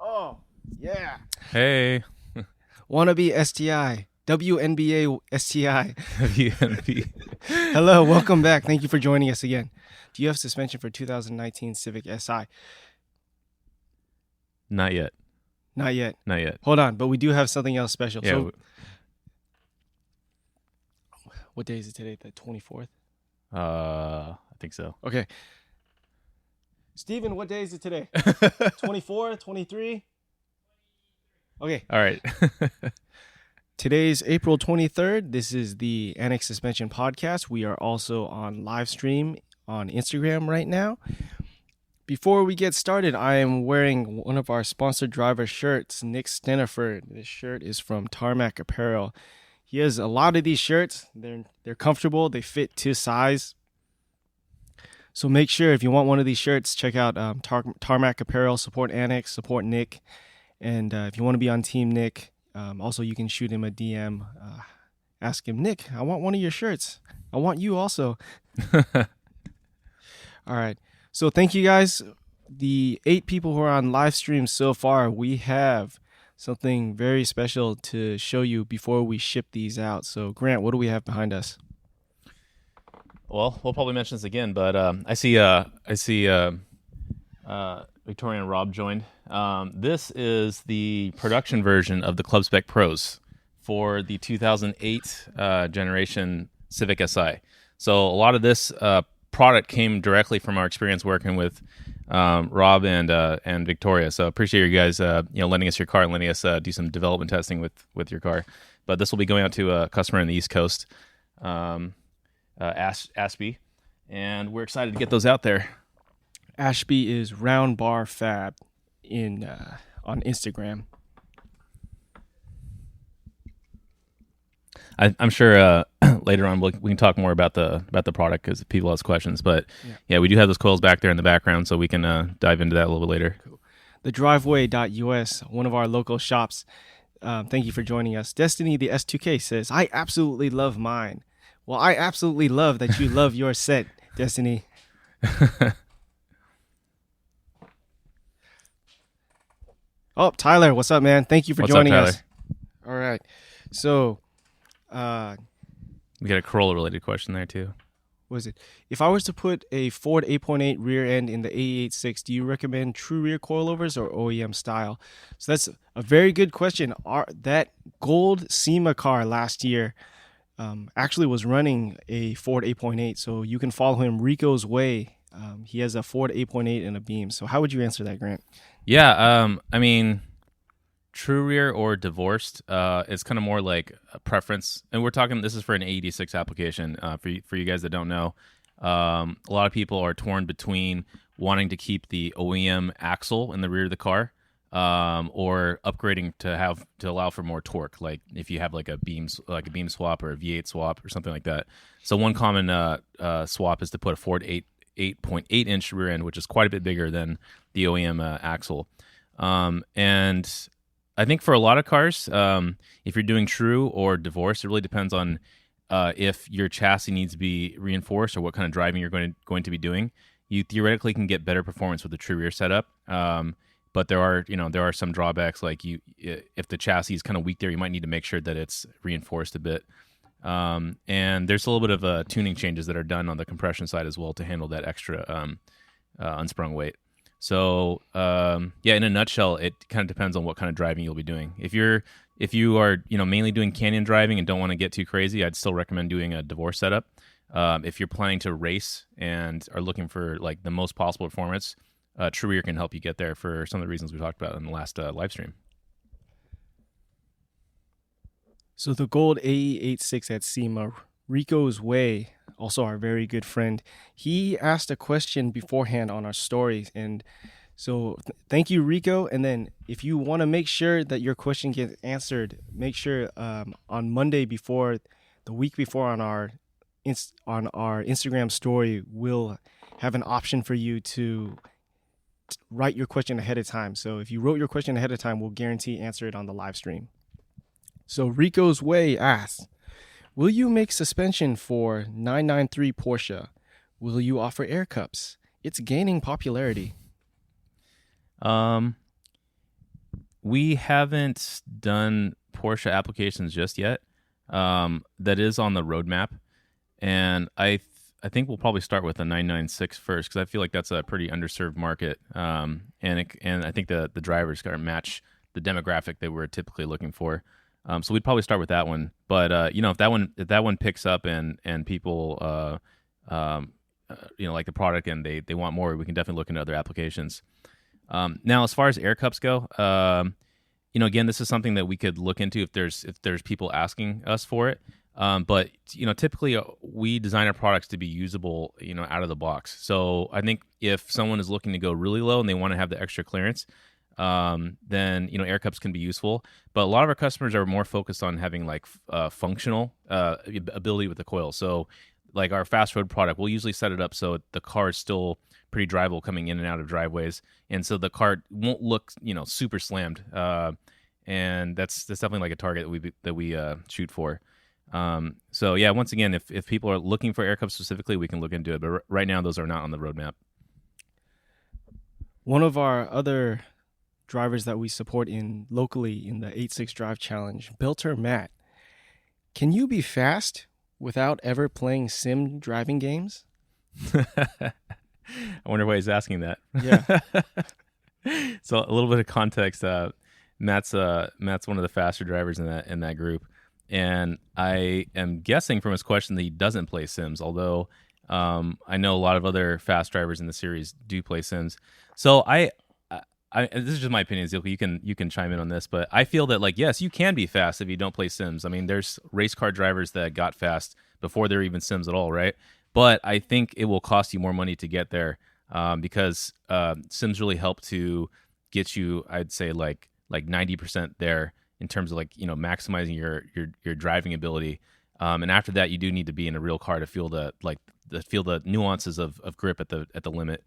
Oh, yeah. Hey. Wannabe STI. WNBA STI. WNP. Hello, welcome back. Thank you for joining us again. Do you have suspension for 2019 Civic SI? Not yet. Not yet. Not yet. Hold on, but we do have something else special. Yeah. So, what day is it today? The 24th? I think so. Okay. Steven, what day is it today? 24, 23? Okay. All right. Today's April 23rd. This is the Annex Suspension podcast. We are also on live stream on Instagram right now. Before we get started, I am wearing one of our sponsored driver shirts, Nick Steniford. This shirt is from Tarmac Apparel. He has a lot of these shirts. They're comfortable. They fit to size. So make sure if you want one of these shirts, check out Tarmac Apparel, support Annex, support Nick. And if you want to be on Team Nick, also you can shoot him a DM. Ask him, Nick, I want one of your shirts. I want you also. All right. So thank you guys. The 8 people who are on live stream so far, we have something very special to show you before we ship these out. So Grant, what do we have behind us? Well, we'll probably mention this again, but I see Victoria and Rob joined. This is the production version of the Club Spec Pros for the 2008 generation Civic Si. So a lot of this product came directly from our experience working with Rob and Victoria. So appreciate you guys lending us your car and letting us do some development testing with your car. But this will be going out to a customer in the East Coast. ASP, and we're excited to get those out there. Ashby is Round Bar Fab on Instagram. I'm sure later on we can talk more about the product because people ask questions. But yeah, we do have those coils back there in the background, so we can dive into that a little bit later. Cool. The Driveway.us, one of our local shops. Thank you for joining us. Destiny the S2K says, I absolutely love mine. Well, I absolutely love that you love your set, Destiny. Oh, Tyler, what's up, man? Thank you for joining us. All right. So, we got a Corolla-related question there, too. What is it? If I was to put a Ford 8.8 rear end in the AE86, do you recommend true rear coilovers or OEM style? So that's a very good question. That gold SEMA car last year actually was running a Ford 8.8, so you can follow him Rico's Way. He has a Ford 8.8 and a Beam. So how would you answer that, Grant? Yeah, I mean, true rear or divorced, it's kind of more like a preference. And we're talking, this is for an AE86 application. For you guys that don't know, a lot of people are torn between wanting to keep the OEM axle in the rear of the car, or upgrading to allow for more torque, like if you have like a beam swap or a V8 swap or something like that. So one common swap is to put a Ford 8.8 inch rear end, which is quite a bit bigger than the OEM axle. And I think for a lot of cars, if you're doing true or divorce, it really depends on if your chassis needs to be reinforced or what kind of driving you're going to be doing. You theoretically can get better performance with the true rear setup. But there are some drawbacks, like if the chassis is kind of weak there, you might need to make sure that it's reinforced a bit. And there's a little bit of tuning changes that are done on the compression side as well to handle that extra unsprung weight. So in a nutshell, it kind of depends on what kind of driving you'll be doing. If you are mainly doing canyon driving and don't want to get too crazy, I'd still recommend doing a divorce setup. If you're planning to race and are looking for like the most possible performance, true rear can help you get there for some of the reasons we talked about in the last live stream. So the gold AE86 at SEMA, Rico's Way, also our very good friend, he asked a question beforehand on our stories. And so thank you, Rico. And then if you want to make sure that your question gets answered, make sure on Monday the week before on our Instagram story, we'll have an option for you to write your question ahead of time. So if you wrote your question ahead of time, we'll guarantee answer it on the live stream. So Rico's Way asks, will you make suspension for 993 Porsche? Will you offer air cups? It's gaining popularity. We haven't done Porsche applications just yet. That is on the roadmap, and I think we'll probably start with a 996 first because I feel like that's a pretty underserved market. And I think the drivers got to match the demographic that we're typically looking for. So we'd probably start with that one. But if that one picks up and people like the product and they want more, we can definitely look into other applications. Now, as far as air cups go, again, this is something that we could look into if there's people asking us for it. But typically we design our products to be usable, out of the box. So I think if someone is looking to go really low and they want to have the extra clearance, then air cups can be useful. But a lot of our customers are more focused on having like functional ability with the coil. So like our fast road product, we'll usually set it up so the car is still pretty drivable coming in and out of driveways, and so the car won't look super slammed. And that's definitely like a target that we shoot for. So yeah, once again, if people are looking for air cups specifically, we can look into it. But right now, those are not on the roadmap. One of our other drivers that we support locally in the 8-6 Drive Challenge, Belter Matt. Can you be fast without ever playing sim driving games? I wonder why he's asking that. Yeah. So a little bit of context. Matt's one of the faster drivers in that group. And I am guessing from his question that he doesn't play Sims, although I know a lot of other fast drivers in the series do play Sims. So I this is just my opinion, Ezekiel. You can chime in on this, but I feel that yes, you can be fast if you don't play Sims. I mean, there's race car drivers that got fast before there were even Sims at all, right? But I think it will cost you more money to get there because Sims really help to get you, I'd say like 90% there in terms of maximizing your driving ability, and after that you do need to be in a real car to feel the nuances of grip at the limit.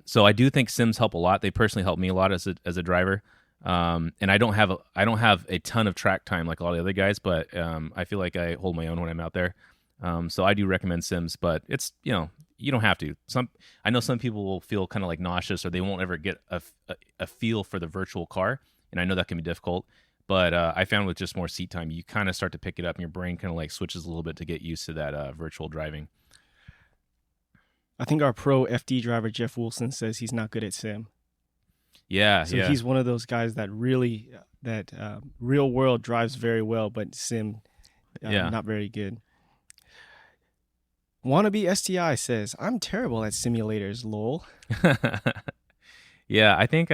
So I do think Sims help a lot. They personally help me a lot as a driver, and I don't have a ton of track time like all the other guys, but I feel like I hold my own when I'm out there. So I do recommend Sims, but it's you don't have to. I know some people will feel kind of like nauseous or they won't ever get a feel for the virtual car, and I know that can be difficult. But I found with just more seat time, you kind of start to pick it up, and your brain kind of switches a little bit to get used to that virtual driving. I think our pro FD driver, Jeff Wilson, says he's not good at sim. Yeah, so he's one of those guys that really, real world drives very well, but sim, not very good. Wannabe STI says, I'm terrible at simulators, lol. Yeah, I think...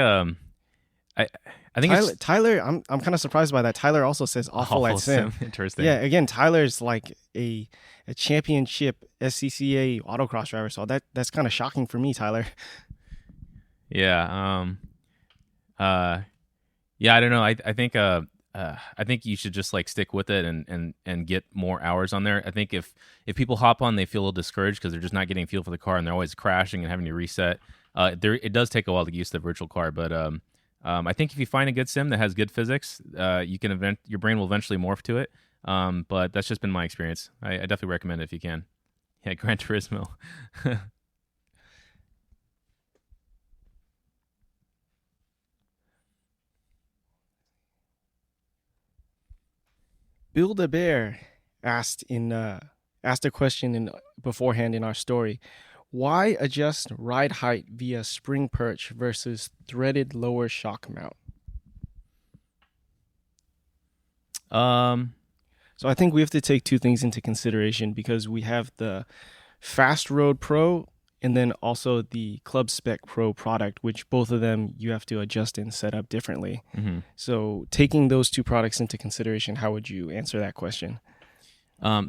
I think Tyler, I'm kind of surprised by that. Tyler also says awful at sim. Interesting. Yeah, again, Tyler's like a championship SCCA autocross driver, so that's kind of shocking for me, Tyler. Yeah. Yeah, I don't know. I think you should just like stick with it and get more hours on there. I think if people hop on, they feel a little discouraged because they're just not getting a feel for the car and they're always crashing and having to reset. It does take a while to get used to the virtual car, but I think if you find a good sim that has good physics, your brain will eventually morph to it. But that's just been my experience. I definitely recommend it if you can. Yeah, Gran Turismo. Build a Bear asked a question beforehand in our story. Why adjust ride height via spring perch versus threaded lower shock mount? So I think we have to take two things into consideration because we have the Fast Road Pro and then also the Club Spec Pro product, which both of them you have to adjust and set up differently. Mm-hmm. So taking those two products into consideration, how would you answer that question?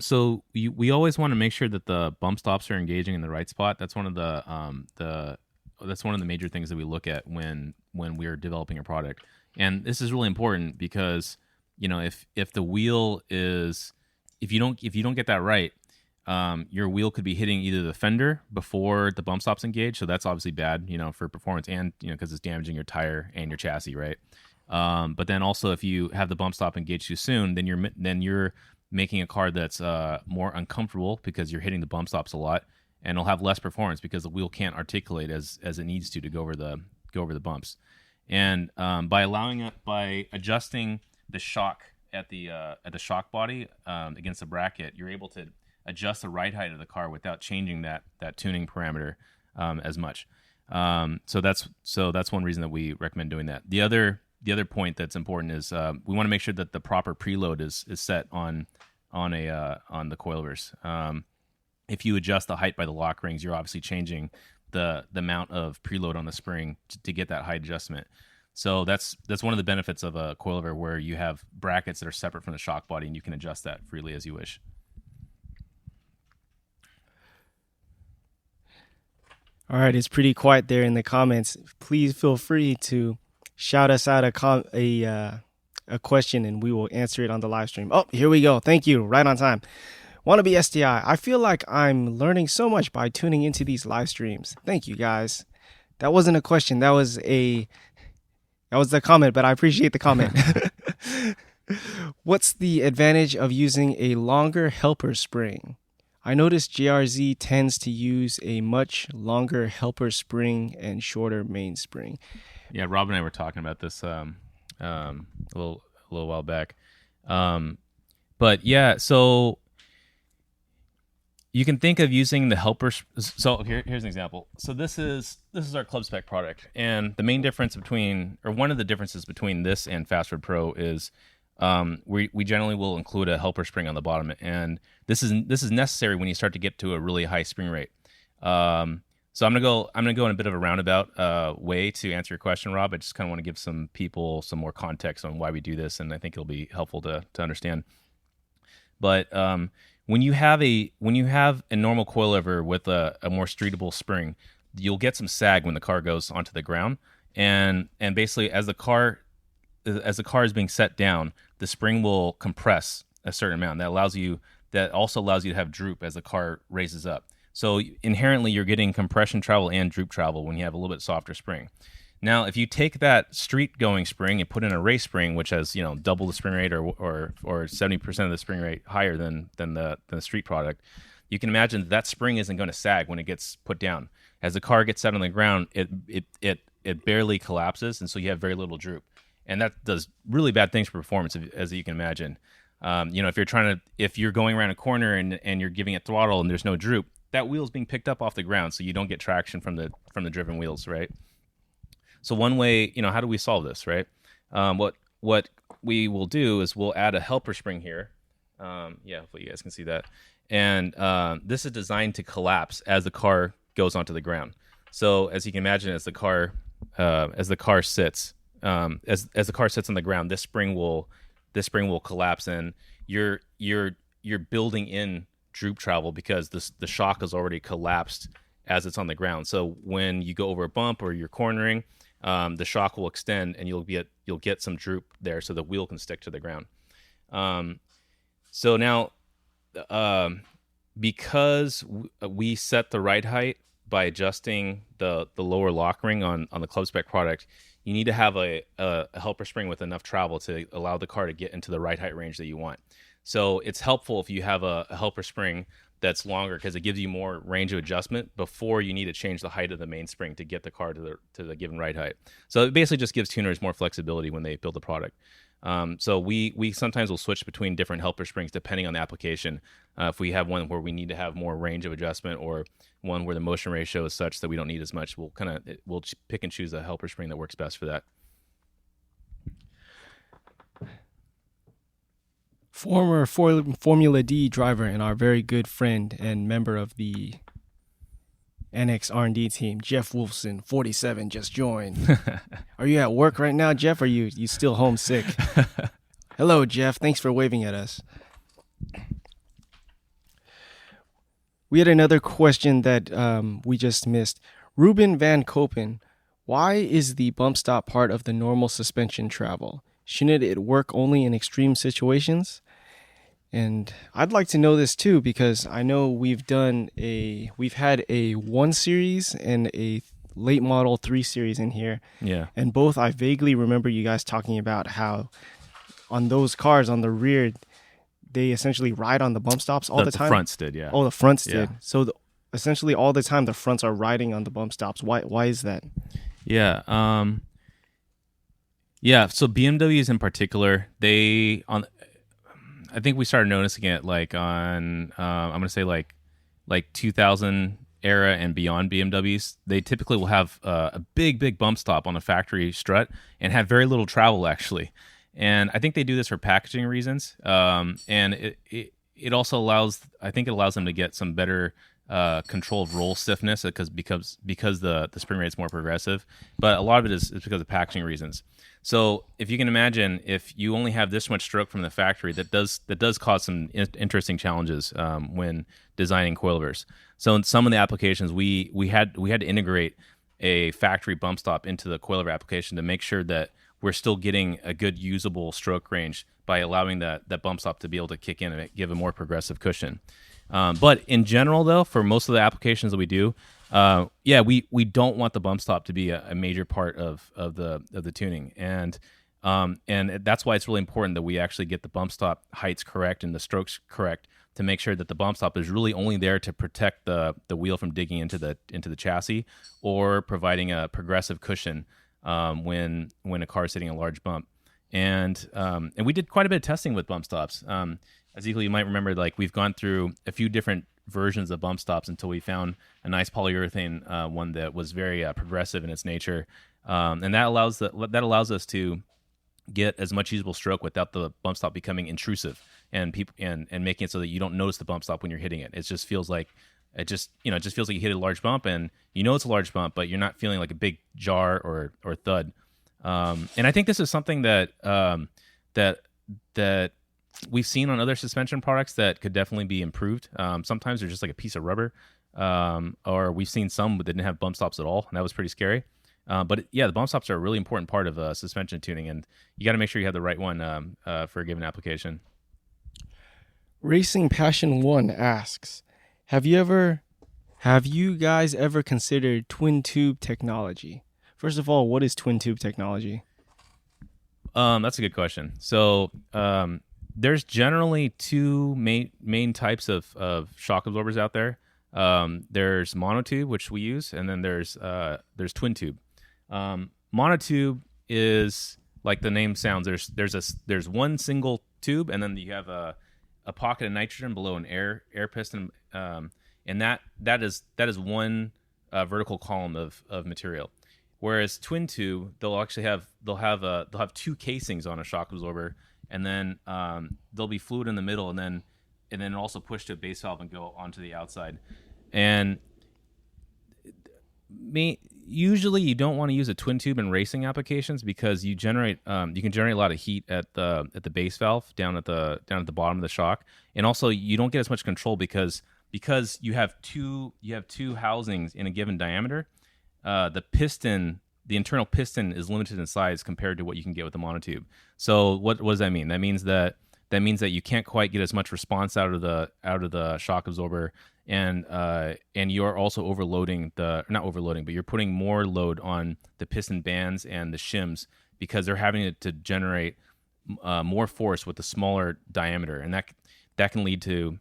So we always want to make sure that the bump stops are engaging in the right spot. That's one of the major things that we look at when we're developing a product. And this is really important because if the wheel is if you don't get that right, your wheel could be hitting either the fender before the bump stops engage. So that's obviously bad, for performance and because it's damaging your tire and your chassis, right? But then also if you have the bump stop engage too soon, then you're making a car that's more uncomfortable because you're hitting the bump stops a lot, and it'll have less performance because the wheel can't articulate as it needs to go over the bumps. And by adjusting the shock at the shock body against the bracket, you're able to adjust the ride height of the car without changing that tuning parameter as much. So that's one reason that we recommend doing that. The other point that's important is we want to make sure that the proper preload is set on the coilovers. If you adjust the height by the lock rings, you're obviously changing the amount of preload on the spring to get that height adjustment. So that's one of the benefits of a coilover, where you have brackets that are separate from the shock body, and you can adjust that freely as you wish. All right, it's pretty quiet there in the comments. Please feel free to shout us out a question, and we will answer it on the live stream. Oh, here we go. Thank you. Right on time. Wannabe STI. I feel like I'm learning so much by tuning into these live streams. Thank you, guys. That wasn't a question. That was the comment, but I appreciate the comment. What's the advantage of using a longer helper spring? I noticed JRZ tends to use a much longer helper spring and shorter mainspring. Yeah, Rob and I were talking about this a little while back. But yeah, so you can think of using the helpers. So here's an example. So this is our club spec product, and the main difference one of the differences between this and Fastward Pro is we generally will include a helper spring on the bottom, and this is necessary when you start to get to a really high spring rate. So I'm gonna go in a bit of a roundabout way to answer your question, Rob. I just kind of want to give some people some more context on why we do this, and I think it'll be helpful to understand. But when you have a normal coilover with a more streetable spring, you'll get some sag when the car goes onto the ground, and basically as the car is being set down, the spring will compress a certain amount. That also allows you to have droop as the car raises up. So inherently, you're getting compression travel and droop travel when you have a little bit softer spring. Now, if you take that street-going spring and put in a race spring, which has double the spring rate or 70% of the spring rate higher than the street product, you can imagine that spring isn't going to sag when it gets put down. As the car gets set on the ground, it barely collapses, and so you have very little droop, and that does really bad things for performance, as you can imagine. If you're going around a corner and you're giving it throttle and there's no droop, that wheel is being picked up off the ground, so you don't get traction from the driven wheels, right? So one way, how do we solve this, right? What we will do is we'll add a helper spring here. Hopefully you guys can see that. And this is designed to collapse as the car goes onto the ground. So as you can imagine, as the car sits on the ground, this spring will collapse, and you're building in droop travel because the shock has already collapsed as it's on the ground. So when you go over a bump or you're cornering, the shock will extend, and you'll get some droop there, so the wheel can stick to the ground. So now, because we set the ride height by adjusting the lower lock ring on the club spec product, you need to have a helper spring with enough travel to allow the car to get into the ride height range that you want. So it's helpful if you have a helper spring that's longer, because it gives you more range of adjustment before you need to change the height of the mainspring to get the car to the given ride height. So it basically just gives tuners more flexibility when they build the product. So we sometimes will switch between different helper springs depending on the application. If we have one where we need to have more range of adjustment, or one where the motion ratio is such that we don't need as much, we'll pick and choose a helper spring that works best for that. Former Formula D driver and our very good friend and member of the Annex R&D team, Jeff Wolfson, 47, just joined. Are you at work right now, Jeff? Or are you still homesick? Hello, Jeff. Thanks for waving at us. We had another question that we just missed. Ruben Van Kopen, why is the bump stop part of the normal suspension travel? Shouldn't it work only in extreme situations? And I'd like to know this too, because I know we've had a 1 series and a late model 3 series in here. Yeah. And both, I vaguely remember you guys talking about how on those cars on the rear, they essentially ride on the bump stops all the time. The fronts did, yeah. Oh, the fronts did. So essentially all the time the fronts are riding on the bump stops. Why is that? Yeah. Yeah, so BMWs in particular, they on I think we started noticing it like on I'm gonna say like 2000 era and beyond BMWs. They typically will have a big bump stop on a factory strut and have very little travel actually. And I think they do this for packaging reasons. And it also allows, I think it allows them to get some better control of roll stiffness because the spring rate is more progressive. But a lot of it is because of packaging reasons. So if you can imagine, if you only have this much stroke from the factory, that does cause some interesting challenges when designing coilovers. So in some of the applications, we had to integrate a factory bump stop into the coilover application to make sure that we're still getting a good usable stroke range by allowing that bump stop to be able to kick in and give a more progressive cushion. But in general, though, for most of the applications that we do, yeah, we don't want the bump stop to be a major part of the tuning, and that's why it's really important that we actually get the bump stop heights correct and the strokes correct to make sure that the bump stop is really only there to protect the wheel from digging into the chassis or providing a progressive cushion when a car is hitting a large bump. And we did quite a bit of testing with bump stops. Ezekiel, you might remember, like we've gone through a few different versions of bump stops until we found a nice polyurethane one that was very progressive in its nature, and that allows us to get as much usable stroke without the bump stop becoming intrusive and making it so that you don't notice the bump stop when you're hitting it. It just feels like it just feels like you hit a large bump, and you know it's a large bump, but you're not feeling like a big jar or thud. And I think this is something that we've seen on other suspension products that could definitely be improved. Sometimes they're just like a piece of rubber, or we've seen some that didn't have bump stops at all, and that was pretty scary. But yeah, the bump stops are a really important part of suspension tuning, and you got to make sure you have the right one for a given application. Racing Passion 1 asks, have you guys ever considered twin tube technology? First of all, what is twin tube technology? That's a good question. So there's generally two main types of shock absorbers out there. There's monotube, which we use, and then there's twin tube. Monotube is like the name sounds. There's one single tube, and then you have a pocket of nitrogen below an air piston, and that is one vertical column of material. Whereas twin tube, they'll have two casings on a shock absorber, and then there'll be fluid in the middle, and then also push to a base valve and go onto the outside. And usually you don't want to use a twin tube in racing applications because you can generate a lot of heat at the base valve down at the bottom of the shock, and also you don't get as much control because you have two housings in a given diameter. The internal piston is limited in size compared to what you can get with the monotube. So what does that mean? That means that you can't quite get as much response out of the shock absorber, and you're also not overloading, but you're putting more load on the piston bands and the shims because they're having to generate more force with the smaller diameter, and that can lead to,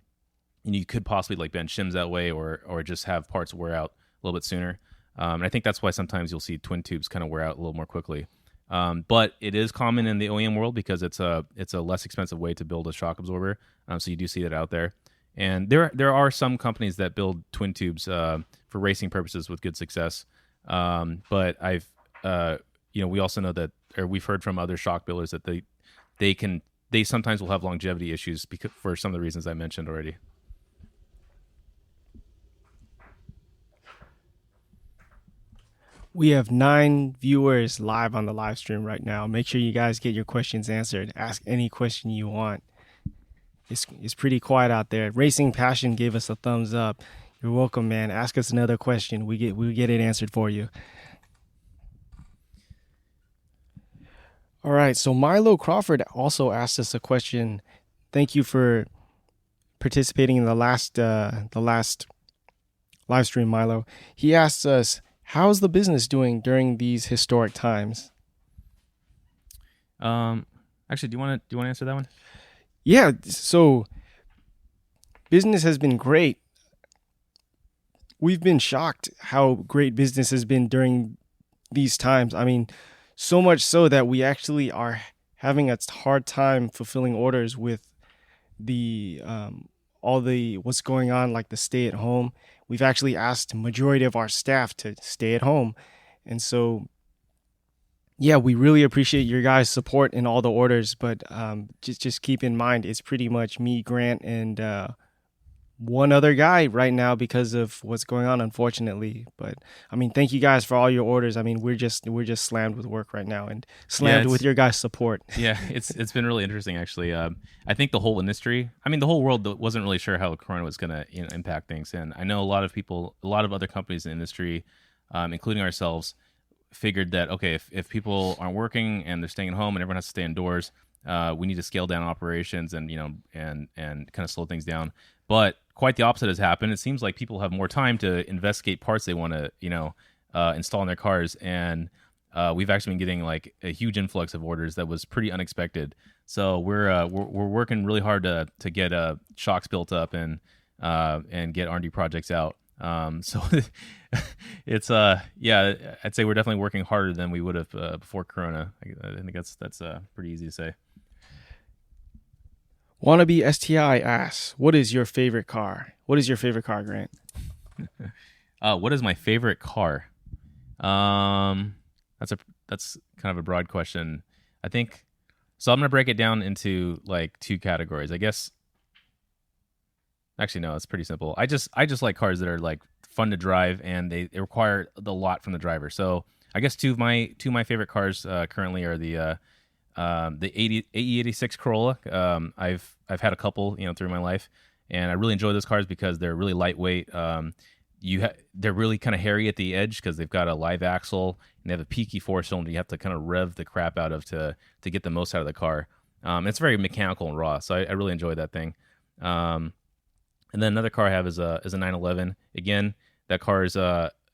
you could possibly like bend shims that way, or just have parts wear out a little bit sooner. And I think that's why sometimes you'll see twin tubes kind of wear out a little more quickly. But it is common in the OEM world because it's a less expensive way to build a shock absorber. So you do see that out there. And there are some companies that build twin tubes for racing purposes with good success. But we also know that, or we've heard from other shock builders that they sometimes will have longevity issues for some of the reasons I mentioned already. We have 9 viewers live on the live stream right now. Make sure you guys get your questions answered. Ask any question you want. It's pretty quiet out there. Racing Passion gave us a thumbs up. You're welcome, man. Ask us another question. We get it answered for you. All right. So Milo Crawford also asked us a question. Thank you for participating in the last live stream, Milo. He asks us, how's the business doing during these historic times? Actually, do you want to answer that one? Yeah, so business has been great. We've been shocked how great business has been during these times. I mean, So much so that we actually are having a hard time fulfilling orders with the all the what's going on, like the stay at home. We've actually asked majority of our staff to stay at home, and so yeah, we really appreciate your guys' support in all the orders. But just keep in mind, it's pretty much me, Grant, and one other guy right now because of what's going on, unfortunately. But I mean, thank you guys for all your orders. I mean, we're just slammed with work right now and Yeah, slammed with your guys' support. yeah, it's been really interesting actually. I think the whole industry, I mean, the whole world wasn't really sure how Corona was going to impact things, and I know a lot of people, a lot of other companies in the industry, including ourselves, figured that okay, if people aren't working and they're staying at home and everyone has to stay indoors, we need to scale down operations and and kind of slow things down. But quite the opposite has happened. It seems like people have more time to investigate parts they want to install in their cars, and we've actually been getting like a huge influx of orders that was pretty unexpected. So we're working really hard to get shocks built up and get R&D projects out. So it's yeah, I'd say we're definitely working harder than we would have before Corona. I think that's pretty easy to say. Wannabe STI asks, "What is your favorite car? What is your favorite car, Grant?" What is my favorite car? That's kind of a broad question. I think so. I'm gonna break it down into like two categories. I guess. Actually, no, it's pretty simple. I just like cars that are like fun to drive and they require a lot from the driver. So I guess two of my favorite cars currently are the AE86 Corolla. I've had a couple through my life, and I really enjoy those cars because they're really lightweight. They're really kind of hairy at the edge because they've got a live axle and they have a peaky four-cylinder. You have to kind of rev the crap out of to get the most out of the car. It's very mechanical and raw, so I really enjoy that thing. And then another car I have is a 911. Again, that car is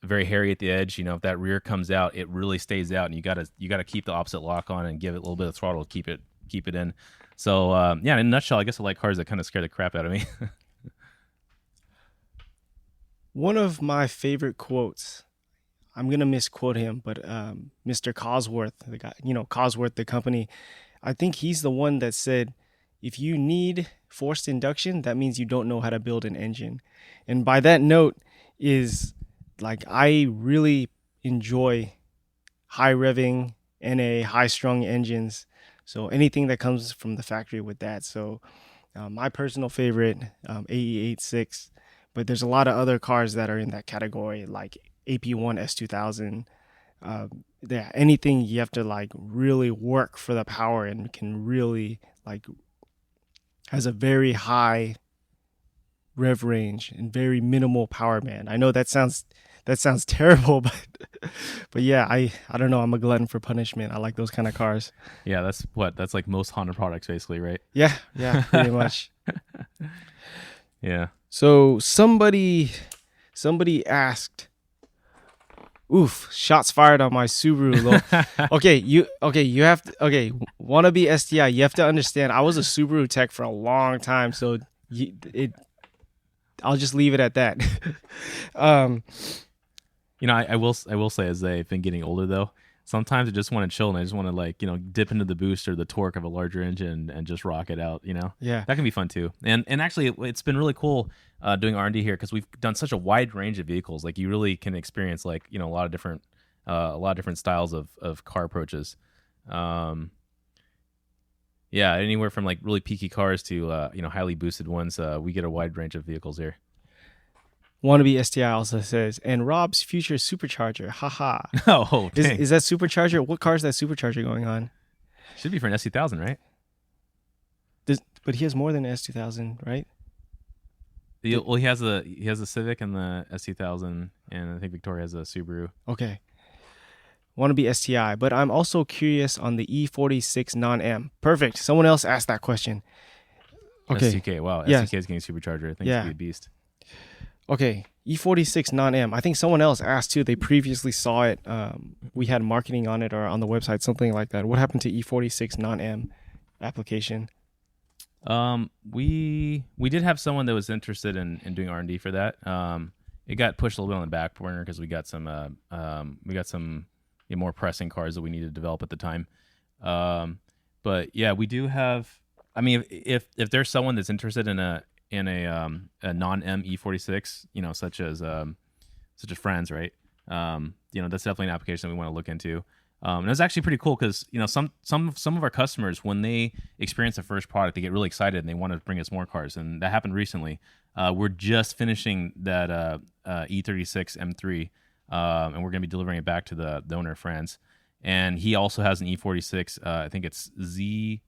very hairy at the edge. If that rear comes out, it really stays out, and you gotta keep the opposite lock on and give it a little bit of throttle to keep it in. So yeah, in a nutshell, I guess I like cars that kind of scare the crap out of me. One of my favorite quotes, I'm gonna misquote him, but Mr. Cosworth, the guy, Cosworth, the company, I think he's the one that said, "If you need forced induction, that means you don't know how to build an engine." And by that note is like, I really enjoy high revving NA, high strung engines. So anything that comes from the factory with that. So my personal favorite, AE86, but there's a lot of other cars that are in that category, like AP1 S2000. Yeah, anything you have to like really work for the power and can really like has a very high rev range and very minimal power band. I know that sounds terrible, but yeah, I don't know. I'm a glutton for punishment. I like those kind of cars. Yeah, that's like most Honda products, basically, right? Yeah, pretty much. Yeah. So somebody asked, "Oof, shots fired on my Subaru." You have to, wannabe STI. You have to understand, I was a Subaru tech for a long time, so I'll just leave it at that. I will say, as I've been getting older, though, sometimes I just want to chill and I just want to dip into the boost or the torque of a larger engine and just rock it out. Yeah, that can be fun too. And actually, it's been really cool doing R&D here because we've done such a wide range of vehicles. Like you really can experience a lot of different styles of car approaches. Yeah, anywhere from like really peaky cars to highly boosted ones. We get a wide range of vehicles here. Wannabe STI also says, "And Rob's future supercharger, haha." Oh, dang. Is that supercharger? What car is that supercharger going on? Should be for an S2000, right? But he has more than an S2000, right? Well, he has a Civic and the S2000, and I think Victoria has a Subaru. Okay. Wannabe STI, but I'm also curious on the E46 non-M. Perfect. Someone else asked that question. Okay. STK. Wow. Yeah. STK is getting supercharger. I think it's gonna be a beast. Okay, E46 non-M. I think someone else asked too. They previously saw it. We had marketing on it or on the website, something like that. What happened to E46 non-M application? We did have someone that was interested in doing R&D for that. It got pushed a little bit on the back burner because we got some more pressing cars that we need to develop at the time. But yeah, we do have. I mean, if there's someone that's interested in a non-M E46, such as Franz, right? That's definitely an application that we want to look into. And it's actually pretty cool because some of our customers, when they experience the first product, they get really excited and they want to bring us more cars, and that happened recently. We're just finishing that E36 M3, and we're going to be delivering it back to the owner, Franz, and he also has an E46. I think it's ZHP.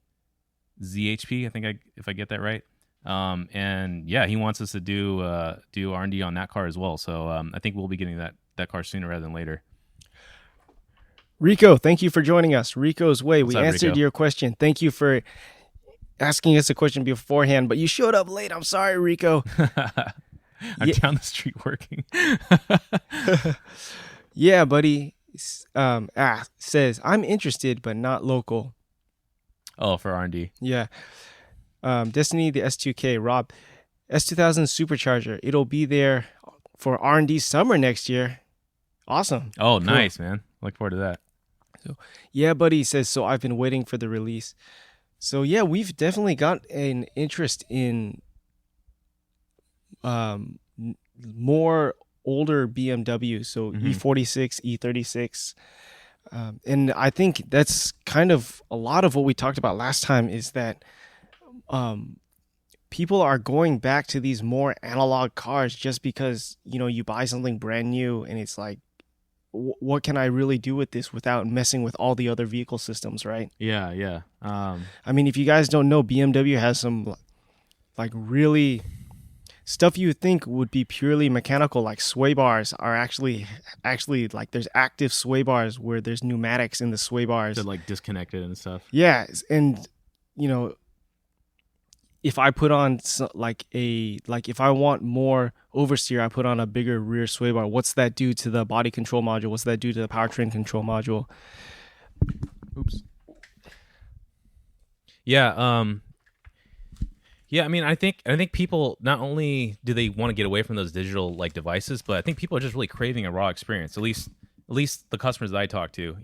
I think if I get that right. And yeah, he wants us to do R&D on that car as well. So I think we'll be getting that car sooner rather than later. Rico, thank you for joining us. Rico's Way. What's we up, answered Rico? your question. Thank you for asking us a question beforehand, but you showed up late. I'm sorry, Rico. I'm down the street working. Yeah, buddy. Says, I'm interested, but not local. Oh, for R&D. Yeah. Destiny, the S2K. Rob, S2000 Supercharger. It'll be there for R&D summer next year. Awesome. Oh, cool. Nice, man. Look forward to that. So, yeah, buddy says, so I've been waiting for the release. So, yeah, we've definitely got an interest in more older BMWs. So E46, E36. And I think that's kind of a lot of what we talked about last time is that people are going back to these more analog cars just because, you buy something brand new and it's like, what can I really do with this without messing with all the other vehicle systems, right? Yeah. I mean, if you guys don't know, BMW has some like really stuff you would think would be purely mechanical, like sway bars are actually like there's active sway bars where there's pneumatics in the sway bars. They're like disconnected and stuff. Yeah, and if I put on if I want more oversteer, I put on a bigger rear sway bar. What's that do to the body control module? What's that do to the powertrain control module? Oops. Yeah. Yeah. I mean, I think people not only do they want to get away from those digital like devices, but I think people are just really craving a raw experience. At least the customers that I talk to.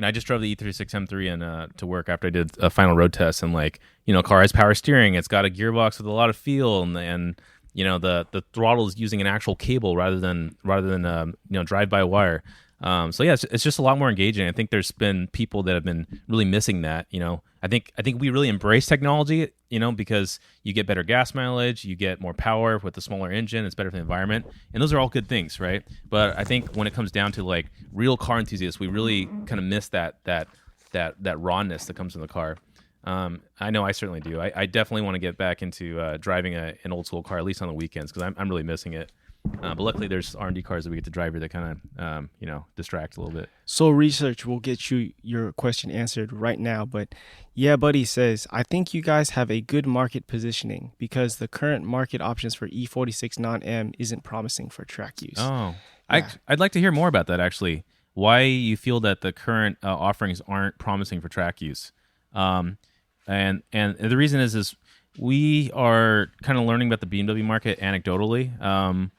I just drove the E36 M3 to work after I did a final road test, and car has power steering. It's got a gearbox with a lot of feel, and the throttle is using an actual cable rather than drive by wire. So yeah, it's just a lot more engaging. I think there's been people that have been really missing that. I think we really embrace technology. Because you get better gas mileage, you get more power with the smaller engine. It's better for the environment, and those are all good things, right? But I think when it comes down to like real car enthusiasts, we really kind of miss that rawness that comes from the car. I know I certainly do. I definitely want to get back into driving an old school car, at least on the weekends, because I'm really missing it. But luckily, there's R&D cars that we get to drive here that kind of, distract a little bit. Soul Research will get you your question answered right now. But yeah, buddy says, I think you guys have a good market positioning because the current market options for E46 non-M isn't promising for track use. Oh, yeah. I'd like to hear more about that, actually. Why you feel that the current offerings aren't promising for track use. And the reason is we are kind of learning about the BMW market anecdotally.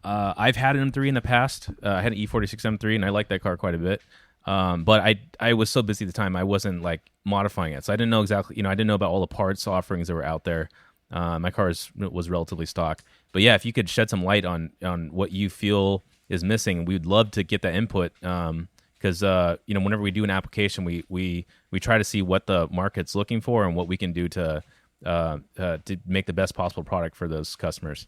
I've had an M3 in the past. I had an E46 M3, and I liked that car quite a bit. But I was so busy at the time, I wasn't like modifying it, so I didn't know exactly. I didn't know about all the parts offerings that were out there. My car was relatively stock, but yeah, if you could shed some light on what you feel is missing, we'd love to get that input. Because whenever we do an application, we try to see what the market's looking for and what we can do to make the best possible product for those customers.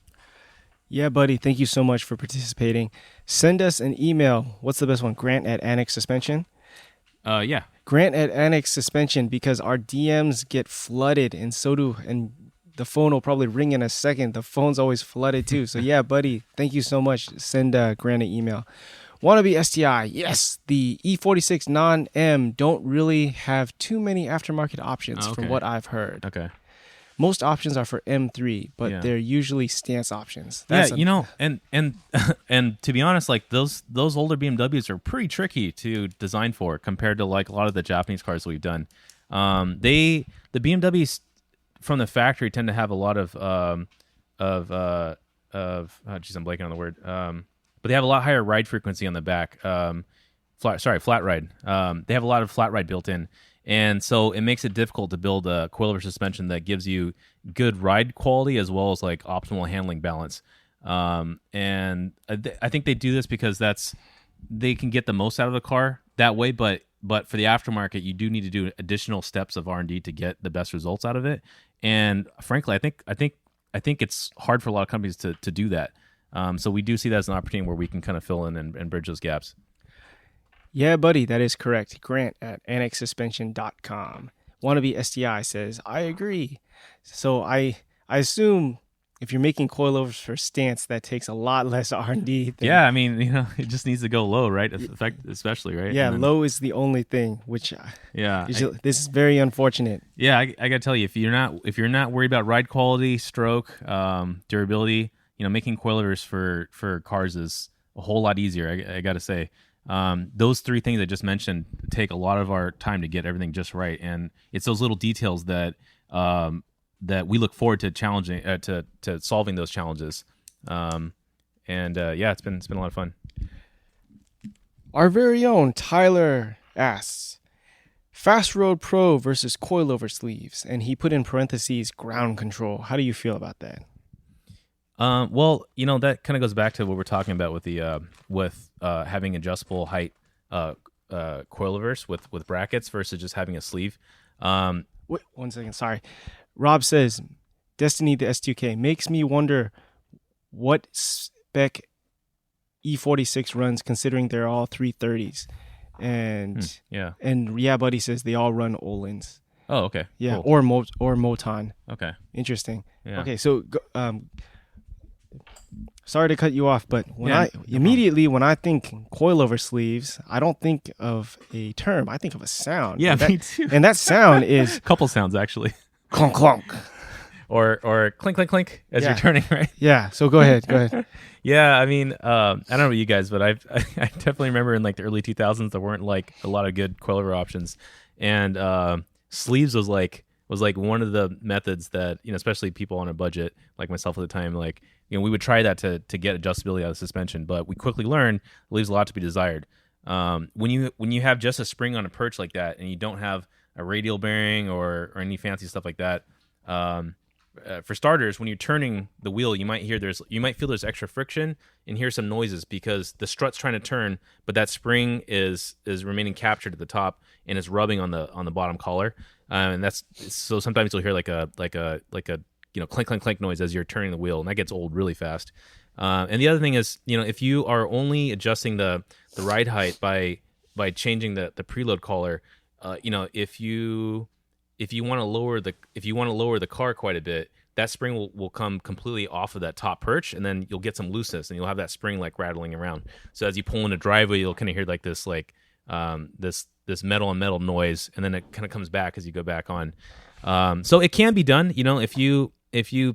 Yeah, buddy. Thank you so much for participating. Send us an email. What's the best one? Grant at Annex Suspension? Yeah. Grant at Annex Suspension, because our DMs get flooded, and the phone will probably ring in a second. The phone's always flooded too. So yeah, buddy, thank you so much. Send Grant an email. Wannabe STI. Yes, the E46 non-M don't really have too many aftermarket options from what I've heard. Okay. Most options are for M3, but they're usually stance options. And to be honest, like those older BMWs are pretty tricky to design for compared to like a lot of the Japanese cars that we've done. The BMWs from the factory tend to have a lot of I'm blanking on the word. But they have a lot higher ride frequency on the back. flat ride. They have a lot of flat ride built in, and so it makes it difficult to build a coilover suspension that gives you good ride quality as well as like optimal handling balance. And I think they do this because they can get the most out of the car that way, but for the aftermarket, you do need to do additional steps of R&D to get the best results out of it. And frankly, I think it's hard for a lot of companies to do that. So we do see that as an opportunity where we can kind of fill in and bridge those gaps. Yeah, buddy, that is correct. Grant at annexsuspension.com. Wannabe STI says, I agree. So I assume if you're making coilovers for stance, that takes a lot less R&D. Yeah, I mean, it just needs to go low, right? Especially, right? Yeah, low is the only thing, which this is very unfortunate. Yeah, I got to tell you, if you're not worried about ride quality, stroke, durability, making coilovers for cars is a whole lot easier. I got to say, those three things I just mentioned take a lot of our time to get everything just right, and it's those little details that we look forward to challenging to solving those challenges. It's been a lot of fun. Our very own Tyler asks, Fast Road Pro versus coilover sleeves, and he put in parentheses ground control. How do you feel about that? Well, that kind of goes back to what we're talking about with the having adjustable height coilovers with brackets versus just having a sleeve. Wait, 1 second, sorry. Rob says, Destiny the S2K makes me wonder what spec E46 runs, considering they're all 330s. And Buddy says they all run Ohlins. Oh, okay. Yeah, cool. or Moton. Okay. Interesting. Yeah. Okay, so sorry to cut you off, but when I think coilover sleeves, I don't think of a term. I think of a sound. Yeah, me too. And that sound is a couple sounds actually. Clunk clunk. Or clink clink clink as you're turning, right? Yeah. So go ahead. Yeah, I mean, I don't know about you guys, but I definitely remember in like the early 2000s there weren't like a lot of good coilover options, and sleeves was like one of the methods that especially people on a budget like myself at the time, like we would try that to get adjustability out of the suspension, but we quickly learned it leaves a lot to be desired. When you have just a spring on a perch like that and you don't have a radial bearing or any fancy stuff like that. For starters, when you're turning the wheel, you might feel there's extra friction and hear some noises because the strut's trying to turn, but that spring is remaining captured at the top and is rubbing on the bottom collar, and that's so sometimes you'll hear like a clink clink clink noise as you're turning the wheel, and that gets old really fast. And the other thing is, if you are only adjusting the ride height by changing the preload collar, if you want to lower the car quite a bit, that spring will come completely off of that top perch, and then you'll get some looseness, and you'll have that spring like rattling around. So as you pull in a driveway, you'll kind of hear like this this metal on metal noise, and then it kind of comes back as you go back on. So it can be done, if you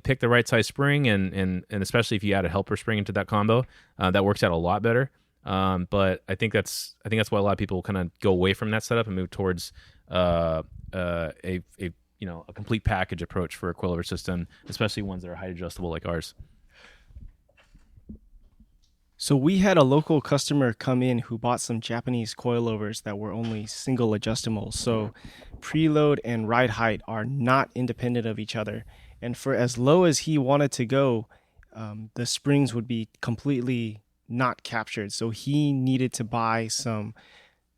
pick the right size spring, and especially if you add a helper spring into that combo, that works out a lot better. But I think that's why a lot of people kind of go away from that setup and move towards a complete package approach for a coilover system, especially ones that are height adjustable like ours. So we had a local customer come in who bought some Japanese coilovers that were only single adjustable. So preload and ride height are not independent of each other. And for as low as he wanted to go, the springs would be completely not captured. So he needed to buy some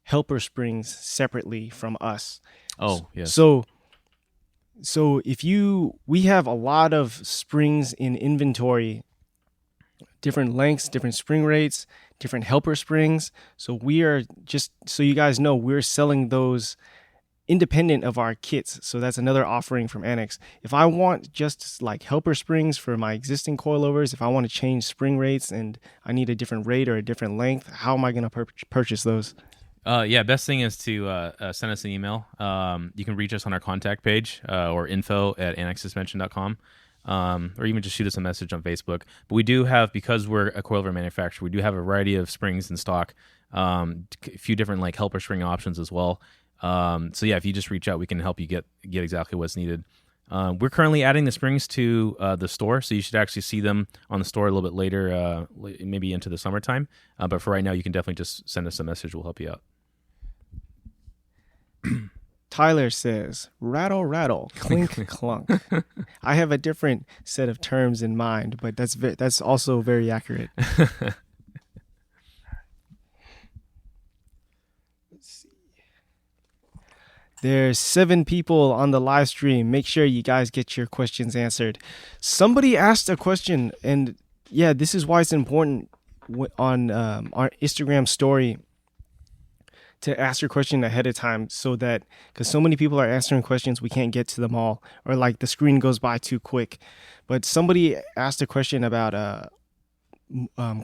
helper springs separately from us. Oh, yes. So we have a lot of springs in inventory, different lengths, different spring rates, different helper springs. So we are, just so you guys know, we're selling those independent of our kits. So that's another offering from Annex. If I want just like helper springs for my existing coilovers, if I want to change spring rates and I need a different rate or a different length, how am I going to purchase those? Best thing is to send us an email. You can reach us on our contact page or info@annexsuspension.com. Or even just shoot us a message on Facebook. But we do have, because we're a coilover manufacturer, we do have a variety of springs in stock, a few different like helper spring options as well. So yeah, if you just reach out, we can help you get exactly what's needed. We're currently adding the springs to the store, so you should actually see them on the store a little bit later, maybe into the summertime. But for right now, you can definitely just send us a message. We'll help you out. Tyler says, rattle, rattle, clink, clunk. I have a different set of terms in mind, but that's also very accurate. Let's see. There's 7 people on the live stream. Make sure you guys get your questions answered. Somebody asked a question, and yeah, this is why it's important on our Instagram story to ask your question ahead of time, so that, because so many people are answering questions, we can't get to them all, or like the screen goes by too quick. But somebody asked a question about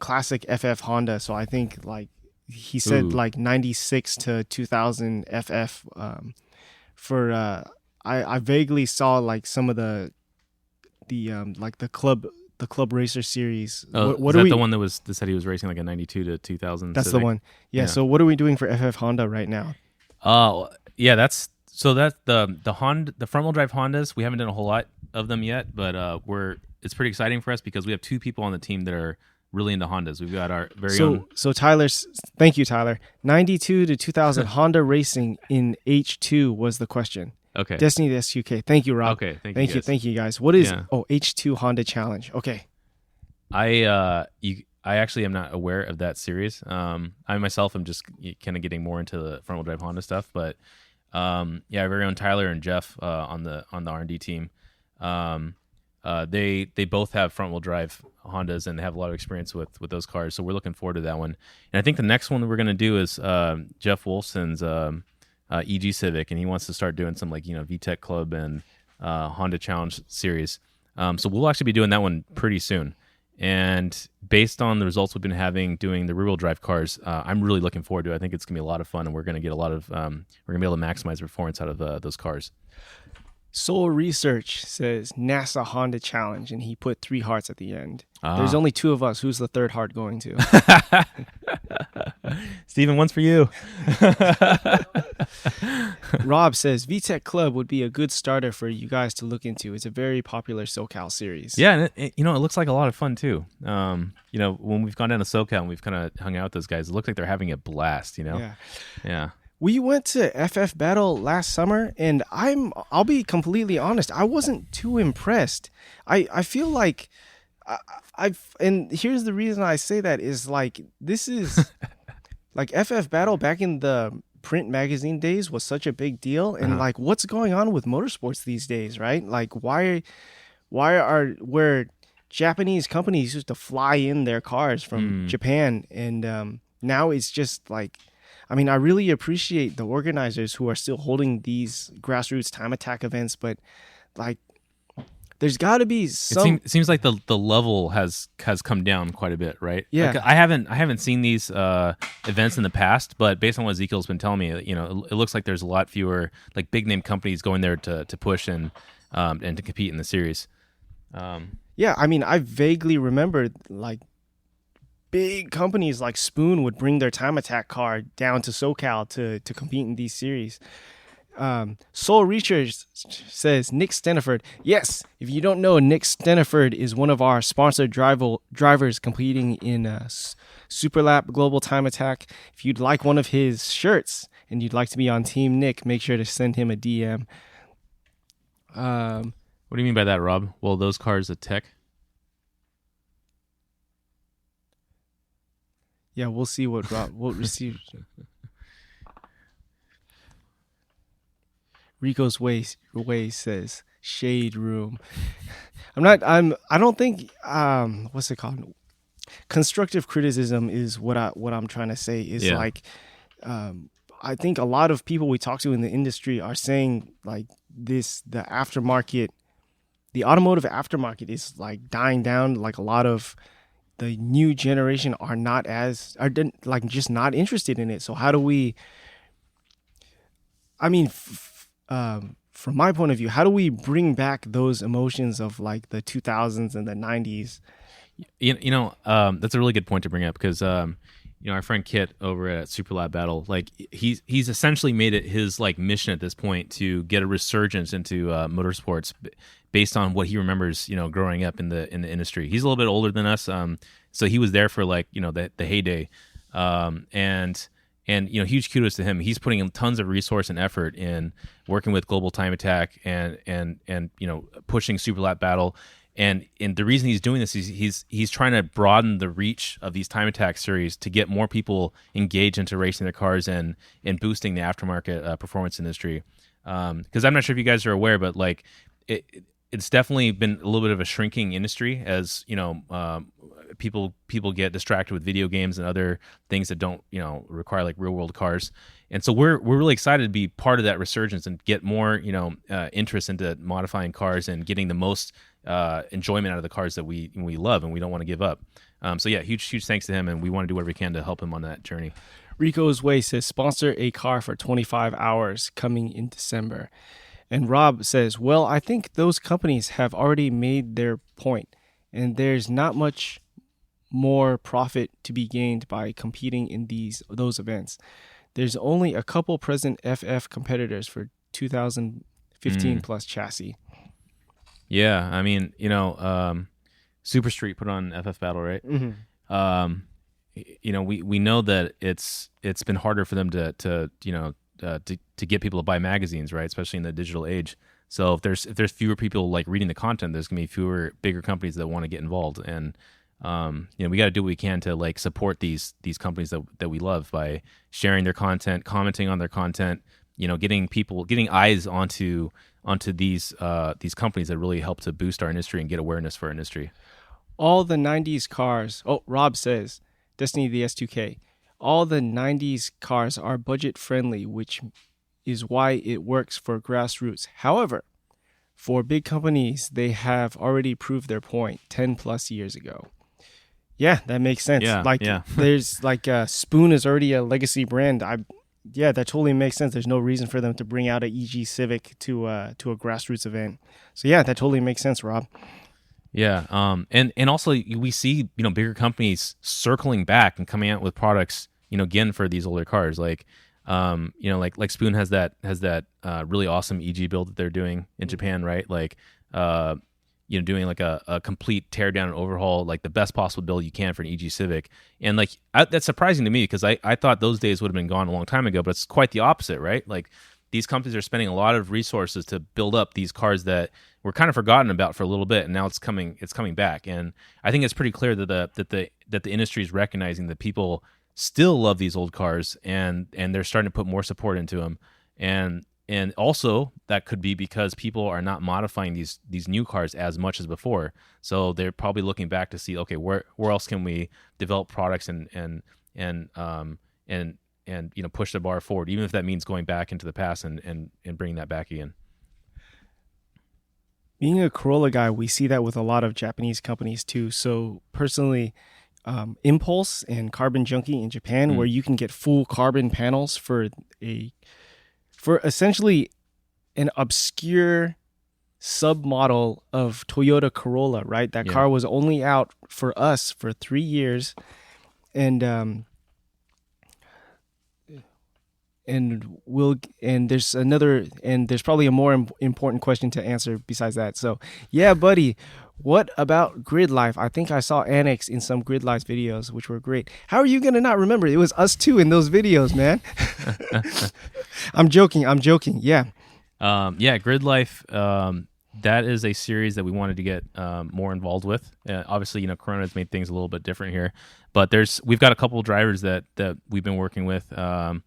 classic FF Honda. So I think like he said like 96 to 2000 FF. I vaguely saw like some of the like the club racer series. What is that the one that said he was racing like a 92 to 2000? That's Civic? the one. Yeah. So what are we doing for FF Honda right now? Yeah, that's the Honda, the front wheel drive Hondas. We haven't done a whole lot of them yet, but it's pretty exciting for us because we have 2 people on the team that are really into Hondas. We've got our very own. So thank you, Tyler. 92 to 2000 Honda racing in H2 was the question. Okay. Destiny to SUK. Thank you, Rob. Okay. Thank you, guys. What is H2 Honda Challenge? Okay. I actually am not aware of that series. I myself am just kind of getting more into the front wheel drive Honda stuff, but our very own Tyler and Jeff on the R&D team. They both have front wheel drive Hondas and they have a lot of experience with those cars, so we're looking forward to that one. And I think the next one that we're going to do is Jeff Wolfson's EG Civic, and he wants to start doing some like VTEC Club and Honda Challenge series. So we'll actually be doing that one pretty soon. And based on the results we've been having doing the rear wheel drive cars, I'm really looking forward to it. I think it's gonna be a lot of fun, and we're gonna get we're gonna be able to maximize performance out of those cars. Soul Research says NASA Honda Challenge, and he put 3 hearts at the end. There's only 2 of us. Who's the 3rd heart going to? Steven, one's for you. Rob says VTEC Club would be a good starter for you guys to look into. It's a very popular SoCal series. Yeah, and it looks like a lot of fun too. When we've gone down to SoCal and we've kind of hung out with those guys, it looks like they're having a blast. Yeah. We went to FF Battle last summer, and I'll be completely honest, I wasn't too impressed. I feel like and here's the reason I say that is like, this is like FF Battle back in the print magazine days was such a big deal, and like what's going on with motorsports these days, right? Like where Japanese companies used to fly in their cars from Japan, and now it's just like, I mean, I really appreciate the organizers who are still holding these grassroots time attack events, but like, there's got to be some. It seems like the level has come down quite a bit, right? Yeah. Like, I haven't seen these events in the past, but based on what Ezekiel's been telling me, it looks like there's a lot fewer like big name companies going there to push and to compete in the series. Yeah, I mean, I vaguely remember like big companies like Spoon would bring their time attack car down to SoCal to compete in these series. Soul Research says Nick Steniford. Yes, if you don't know, Nick Steniford is one of our sponsored drivers competing in Super Lap Global Time Attack. If you'd like one of his shirts and you'd like to be on Team Nick, make sure to send him a DM. What do you mean by that, Rob? Well, those cars a tech? Yeah, we'll see what Rob will receive. Rico's way says shade room. I don't think what's it called? Constructive criticism is what I'm trying to say is like I think a lot of people we talk to in the industry are saying like the automotive aftermarket is like dying down. Like a lot of the new generation are just not interested in it. So how do we? I mean, from my point of view, how do we bring back those emotions of like the 2000s and the 90s? That's a really good point to bring up because our friend Kit over at Super Lab Battle, like he's essentially made it his like mission at this point to get a resurgence into motorsports based on what he remembers, growing up in the industry. He's a little bit older than us, so he was there for like the heyday, and huge kudos to him. He's putting in tons of resource and effort in working with Global Time Attack and pushing Super Lap Battle. And the reason he's doing this is he's trying to broaden the reach of these Time Attack series to get more people engaged into racing their cars and boosting the aftermarket performance industry. Because I'm not sure if you guys are aware, but like it's definitely been a little bit of a shrinking industry as people get distracted with video games and other things that don't require like real world cars. And so we're really excited to be part of that resurgence and get more interest into modifying cars and getting the most enjoyment out of the cars that we love and we don't want to give up. So yeah, huge thanks to him, and we want to do whatever we can to help him on that journey. Rico's Way says sponsor a car for 25 hours coming in December. And Rob says, well, I think those companies have already made their point, and there's not much more profit to be gained by competing in those events. There's only a couple present FF competitors for 2015 plus chassis. Yeah, I mean, Super Street put on FF Battle, right? Mm-hmm. We know that it's been harder for them to get people to buy magazines, right? Especially in the digital age. So if there's fewer people like reading the content, there's gonna be fewer bigger companies that want to get involved. And we got to do what we can to like support these companies that we love by sharing their content, commenting on their content, getting eyes onto these companies that really help to boost our industry and get awareness for our industry. All the 90s cars, Rob says, Destiny the S2K, all the 90s cars are budget friendly, which is why it works for grassroots. However, for big companies, they have already proved their point 10 plus years ago. Yeah, that makes sense. Yeah. There's like Spoon is already a legacy brand. That totally makes sense. There's no reason for them to bring out an EG Civic to a grassroots event. So yeah, that totally makes sense, Rob. Yeah, and also we see bigger companies circling back and coming out with products again for these older cars, like like Spoon has that really awesome EG build that they're doing in Japan, right? Like doing like a complete tear down and overhaul, like the best possible build you can for an EG Civic. And like that's surprising to me because I thought those days would have been gone a long time ago, but it's quite the opposite, right? Like these companies are spending a lot of resources to build up these cars that were kind of forgotten about for a little bit, and now it's coming back. And I think it's pretty clear that the industry is recognizing that people still love these old cars, and they're starting to put more support into them. And also that could be because people are not modifying these new cars as much as before. So they're probably looking back to see, okay, where else can we develop products and push the bar forward, even if that means going back into the past and bringing that back again. Being a Corolla guy, we see that with a lot of Japanese companies too. So personally, Impulse and Carbon Junkie in Japan, where you can get full carbon panels for essentially an obscure submodel of Toyota Corolla, right? That car was only out for us for 3 years, and there's probably a more important question to answer besides that. So yeah, buddy, what about Grid Life? I think I saw Annex in some Grid Life videos, which were great. How are you gonna not remember? It was us two in those videos, man. I'm joking. Yeah. Grid Life. That is a series that we wanted to get more involved with. Obviously, Corona has made things a little bit different here, but we've got a couple of drivers that we've been working with. Shout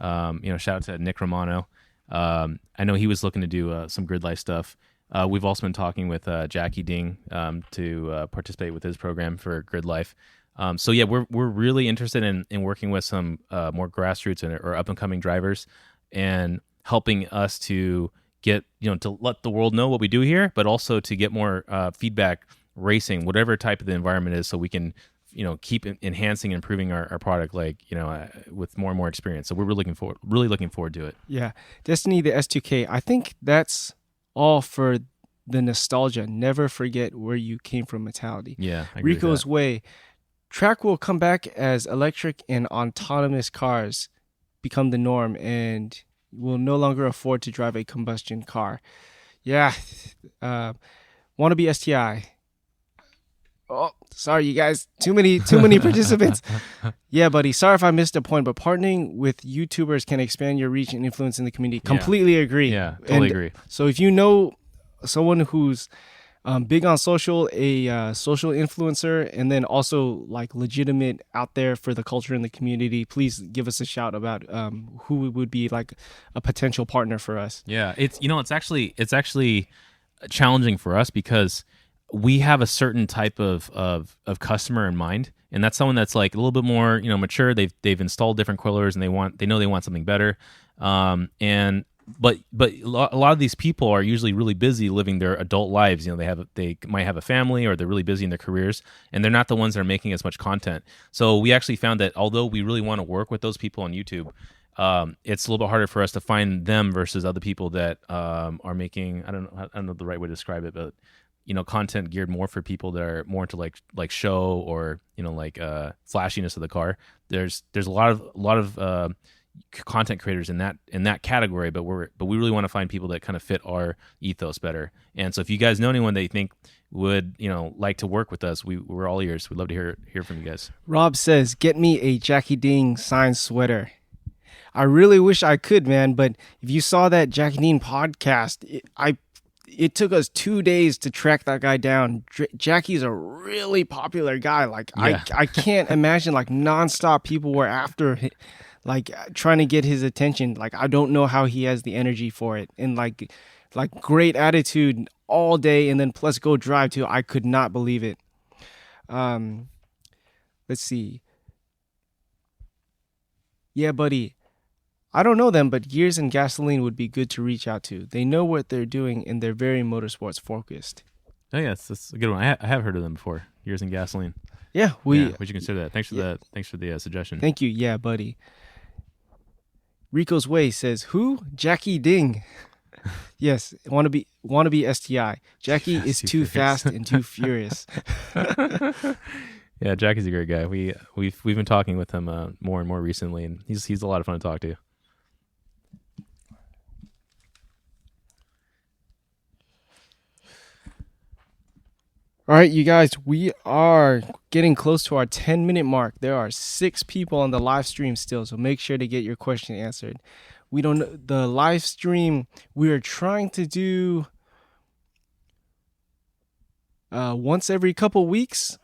out to Nick Romano. I know he was looking to do some Grid Life stuff. We've also been talking with Jackie Ding to participate with his program for Grid Life. We're really interested in working with some more grassroots or up and coming drivers and helping us to get to let the world know what we do here, but also to get more feedback racing, whatever type of the environment is, so we can keep enhancing and improving our product, with more and more experience. So we're really looking forward to it. Yeah. Destiny, the S2K, I think that's all for the nostalgia. Never forget where you came from mentality. Yeah. I agree Rico's with Way, track will come back as electric and autonomous cars become the norm and will no longer afford to drive a combustion car. Yeah. Want to be STI. Oh, sorry, you guys. Too many participants. Yeah, buddy. Sorry if I missed a point, but partnering with YouTubers can expand your reach and influence in the community. Completely agree. Yeah, totally agree. So if you know someone who's big on social, a social influencer, and then also like legitimate out there for the culture and the community, please give us a shout about who would be like a potential partner for us. Yeah, it's actually challenging for us because we have a certain type of customer in mind, and that's someone that's like a little bit more mature. They've installed different coilers and they know they want something better. But a lot of these people are usually really busy living their adult lives. They might have a family, or they're really busy in their careers, and they're not the ones that are making as much content. So we actually found that although we really want to work with those people on YouTube, it's a little bit harder for us to find them versus other people that are making I don't know the right way to describe it, but content geared more for people that are more into like show or flashiness of the car. There's a lot of content creators in that category, but we really want to find people that kind of fit our ethos better. And so if you guys know anyone that you think would like to work with us, we're all ears. We'd love to hear from you guys. Rob says, get me a Jackie Ding signed sweater. I really wish I could, man, but if you saw that Jackie Ding podcast, it took us 2 days to track that guy down. Jackie's a really popular guy. Like I can't imagine like nonstop people were after like trying to get his attention. Like I don't know how he has the energy for it, and like great attitude all day, and then plus go drive too. I could not believe it. Let's see. Yeah, buddy. I don't know them, but Gears and Gasoline would be good to reach out to. They know what they're doing, and they're very motorsports focused. Oh, yes, that's a good one. I have heard of them before, Gears and Gasoline. Yeah, we should consider that. Thanks for the suggestion. Thank you. Yeah, buddy. Rico's Way says, who? Jackie Ding. Yes, want to be STI. Jackie is too fast and too furious. Yeah, Jackie's a great guy. We've been talking with him more and more recently, and he's a lot of fun to talk to. All right, you guys, we are getting close to our 10-minute mark. There are 6 people on the live stream still, so make sure to get your question answered. The live stream, we are trying to do once every couple weeks.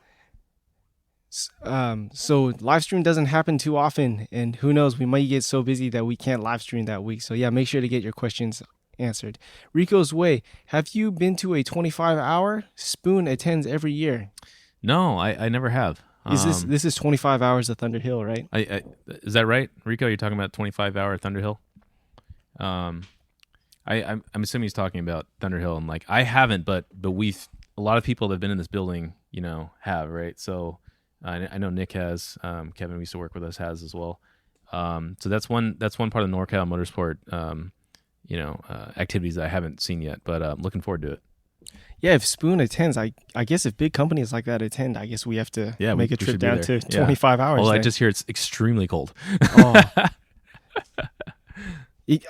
So live stream doesn't happen too often, and who knows, we might get so busy that we can't live stream that week. So yeah, make sure to get your questions answered. Rico's Way, have you been to a 25-hour? Spoon attends every year. No, I never have. This is 25 hours of Thunder Hill, right? Is that right, Rico? You're talking about 25-hour Thunder Hill? I'm assuming he's talking about Thunder Hill, and like I haven't, but a lot of people that have been in this building, have, right? So I know Nick has, Kevin, who used to work with us, has as well. So that's one part of the NorCal Motorsport activities that I haven't seen yet, but I'm looking forward to it. Yeah, if Spoon attends, I guess if big companies like that attend, I guess we have to make a trip down to 25 hours. Well, I just hear it's extremely cold. Oh.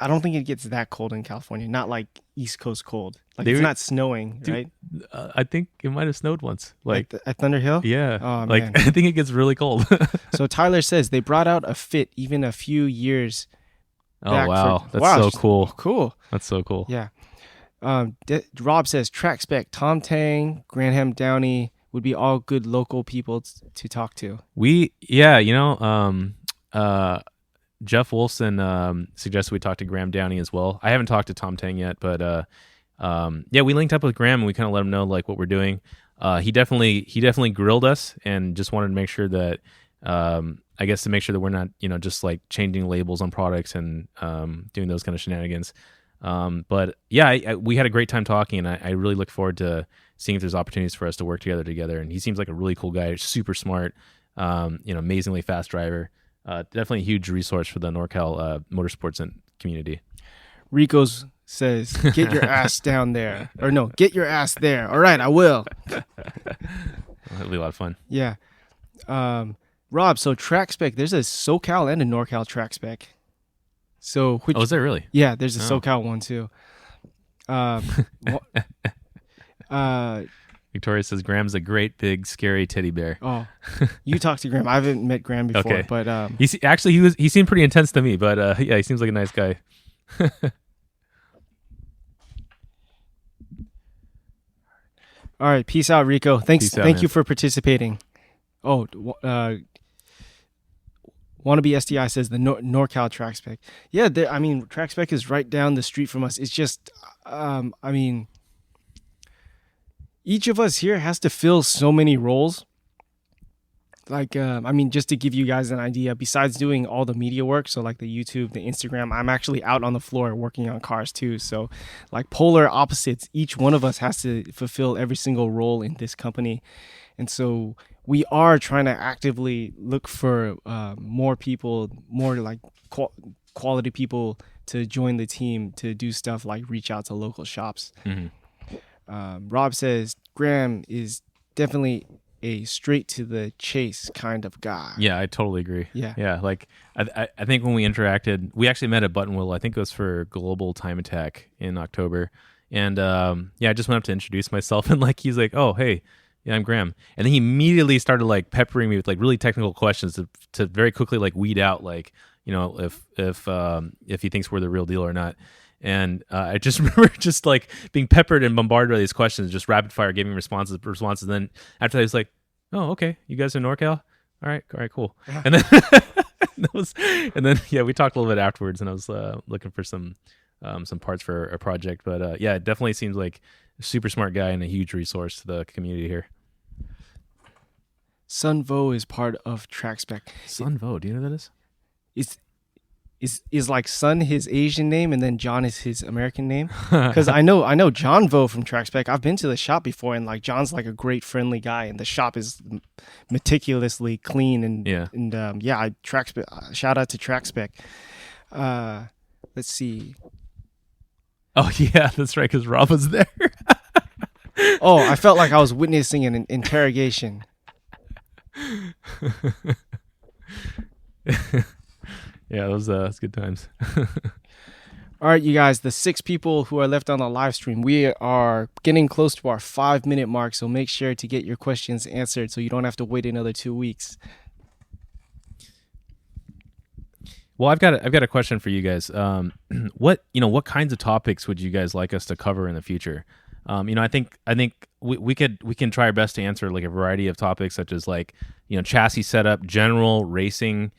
I don't think it gets that cold in California. Not like East Coast cold. Like it's not snowing, right? I think it might have snowed once. Like at Thunder Hill? Yeah. Oh, man. I think it gets really cold. So Tyler says they brought out a Fit even a few years back. Oh, wow. That's so cool. Cool. That's so cool. Yeah. Rob says track spec, Tom Tang, Granham Downey would be all good local people to talk to. Jeff Wilson suggested we talk to Graham Downey as well. I haven't talked to Tom Tang yet, but we linked up with Graham and we kind of let him know like what we're doing. He definitely grilled us and just wanted to make sure that I guess to make sure that we're not just like changing labels on products and doing those kind of shenanigans. But yeah, we had a great time talking, and I really look forward to seeing if there's opportunities for us to work together. And he seems like a really cool guy, super smart, amazingly fast driver. Definitely a huge resource for the NorCal motorsports and community. Rico's says, get your ass down there. Or no, get your ass there. All right, I will. That'll be a lot of fun. Yeah. Rob, so track spec, there's a SoCal and a NorCal track spec. So which? Oh, is there really? Yeah, there's a Oh. SoCal one too. Wha- uh, Victoria says Graham's a great big scary teddy bear. oh, you talked to Graham. I haven't met Graham before, Okay. but He seemed pretty intense to me, but yeah, he seems like a nice guy. all right. Peace out, Rico. Peace out, Thank man. you for participating. Oh, Wannabe SDI says the NorCal track spec. Yeah, I mean, track spec is right down the street from us. It's just, I mean, each of us here has to fill so many roles. Like, I mean, just to give you guys an idea, besides doing all the media work, so like the YouTube, the Instagram, I'm actually out on the floor working on cars too. So, like polar opposites, each one of us has to fulfill every single role in this company. And so we are trying to actively look for more people, more like quality people to join the team to do stuff like reach out to local shops. Rob says Graham is definitely a straight to the chase kind of guy. Yeah, I totally agree. Yeah. Like I think when we interacted, we actually met at Buttonwillow. I think it was for Global Time Attack in October, and yeah, I just went up to introduce myself, and like he's like, "Oh, hey, yeah, I'm Graham," and then he immediately started like peppering me with like really technical questions to very quickly like weed out like if he thinks we're the real deal or not. And I just remember just like being peppered and bombarded by these questions, just rapid fire, giving responses. And then after that, he's like, "Oh, okay, you guys are NorCal? All right, cool." Yeah. And then yeah, we talked a little bit afterwards, and I was looking for some parts for a project. But yeah, it definitely seems like a super smart guy and a huge resource to the community here. Sunvo is part of TrackSpec. Sunvo, do you know who that is? Is like Sun his Asian name and then John is his American name? Because I know John Vo from TrackSpec. I've been to the shop before, and like John's like a great friendly guy, and the shop is meticulously clean and yeah. TrackSpec. Shout out to TrackSpec. Let's see. Oh yeah, that's right, because Rob was there. Oh, I felt like I was witnessing an interrogation. Yeah, those good times. All right, you guys, the 6 people who are left on the live stream, we are getting close to our 5-minute mark, so make sure to get your questions answered so you don't have to wait another 2 weeks. Well, I've got a question for you guys. What kinds of topics would you guys like us to cover in the future? I think we can try our best to answer like a variety of topics, such as like chassis setup, general racing,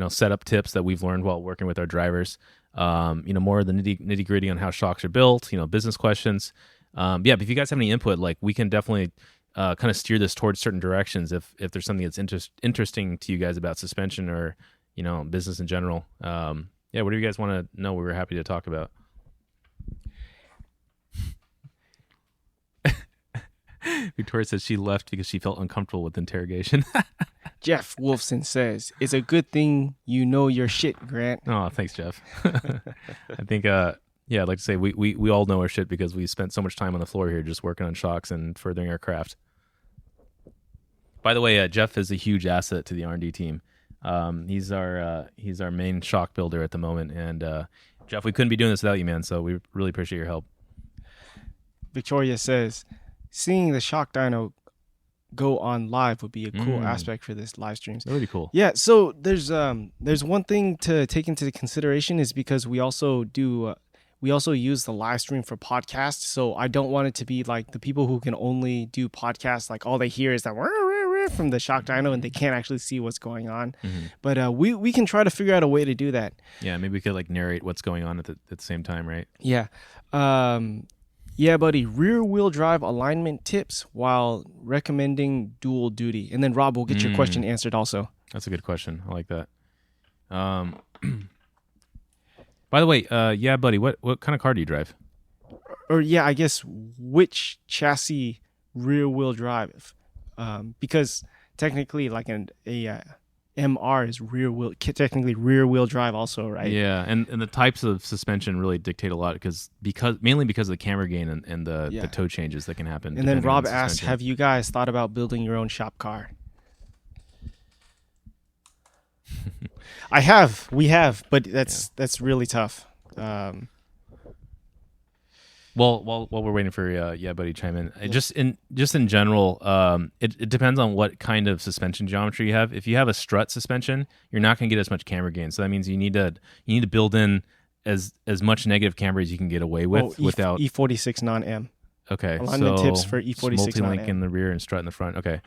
setup tips that we've learned while working with our drivers. More of the nitty gritty on how shocks are built. Business questions. But if you guys have any input, like we can definitely kind of steer this towards certain directions if there's something that's interesting to you guys about suspension or business in general. What do you guys want to know? We were happy to talk about. Victoria says she left because she felt uncomfortable with interrogation. Jeff Wolfson says, "It's a good thing you know your shit, Grant." Oh, thanks, Jeff. I think, I'd like to say we all know our shit because we spent so much time on the floor here just working on shocks and furthering our craft. By the way, Jeff is a huge asset to the R&D team. He's our main shock builder at the moment, and Jeff, we couldn't be doing this without you, man. So we really appreciate your help. Victoria says, "Seeing the shock dyno go on live would be a cool aspect for this live streams." That would be cool. Yeah, so there's one thing to take into consideration is because we also use the live stream for podcasts. So I don't want it to be like the people who can only do podcasts, like all they hear is that from the shock dyno and they can't actually see what's going on. Mm-hmm. But we can try to figure out a way to do that. Yeah, maybe we could like narrate what's going on at the same time, right? Yeah. Yeah, buddy, rear wheel drive alignment tips while recommending dual duty. And then Rob will get your question answered also. That's a good question. I like that. By the way, yeah, buddy, what kind of car do you drive? Or yeah, I guess which chassis rear wheel drive? Because technically like a MR is technically rear wheel drive also, right? Yeah, and the types of suspension really dictate a lot mainly because of the camber gain and the toe changes that can happen. And then depending Rob on the asks, suspension. have you guys thought about building your own shop car? I have. We have, but that's really tough. Well, while we're waiting for buddy chime in, just in general, it depends on what kind of suspension geometry you have. If you have a strut suspension, you're not going to get as much camber gain. So that means you need to build in as much negative camber as you can get away with without E46 non-M. Okay, alignment tips for E46 multi-link in the rear and strut in the front. Okay,